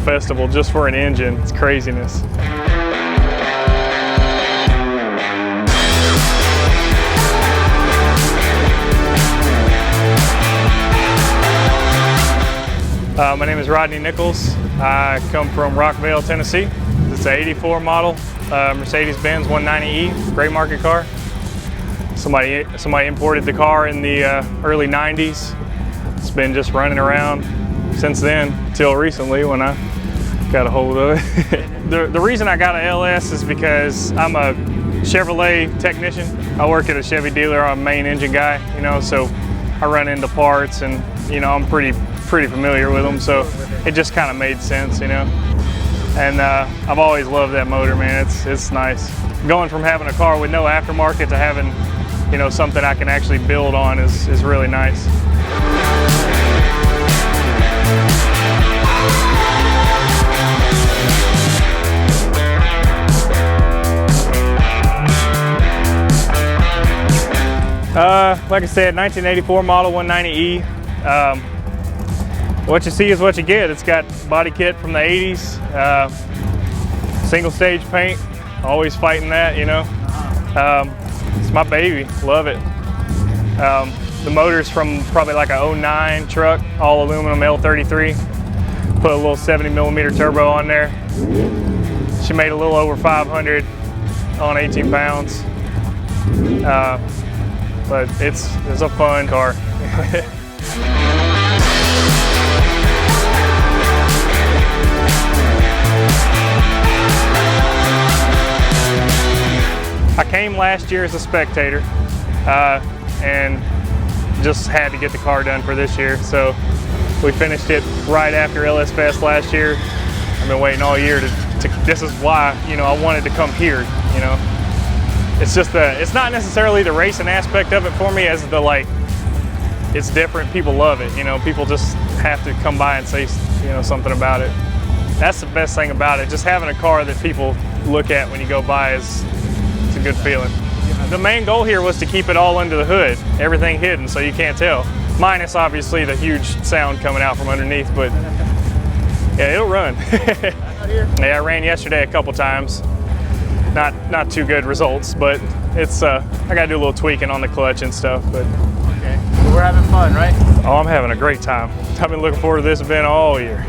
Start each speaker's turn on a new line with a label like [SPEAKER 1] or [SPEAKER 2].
[SPEAKER 1] festival just for an engine. It's craziness. My name is Rodney Nichols. I come from Rockville, Tennessee. It's an 84 model Mercedes-Benz 190E, gray market car. Somebody imported the car in the early 90s. It's been just running around since then, till recently when I got a hold of it. The reason I got a LS is because I'm a Chevrolet technician. I work at a Chevy dealer. I'm a main engine guy, you know, so I run into parts and, you know, I'm pretty familiar with them, so it just kind of made sense, you know. And I've always loved that motor, man. It's nice. Going from having a car with no aftermarket to having, you know, something I can actually build on is really nice. Like I said, 1984 model 190E. What you see is what you get. It's got body kit from the 80s, single stage paint, always fighting that, you know. It's my baby, love it. The motor's from probably like a 09 truck, all aluminum L33. Put a little 70mm turbo on there. She made a little over 500 on 18 pounds. But it's a fun car. I came last year as a spectator and just had to get the car done for this year. So we finished it right after LS Fest last year. I've been waiting all year to this is why, you know, I wanted to come here, you know. It's just it's not necessarily the racing aspect of it for me as the like, it's different, people love it, you know, people just have to come by and say, you know, something about it. That's the best thing about it, just having a car that people look at when you go by it's a good feeling. The main goal here was to keep it all under the hood, everything hidden so you can't tell. Minus obviously the huge sound coming out from underneath, but yeah, it'll run. Yeah, I ran yesterday a couple times. Not too good results, but it's I gotta do a little tweaking on the clutch and stuff. But
[SPEAKER 2] okay, well, we're having fun, right?
[SPEAKER 1] Oh, I'm having a great time. I've been looking forward to this event all year.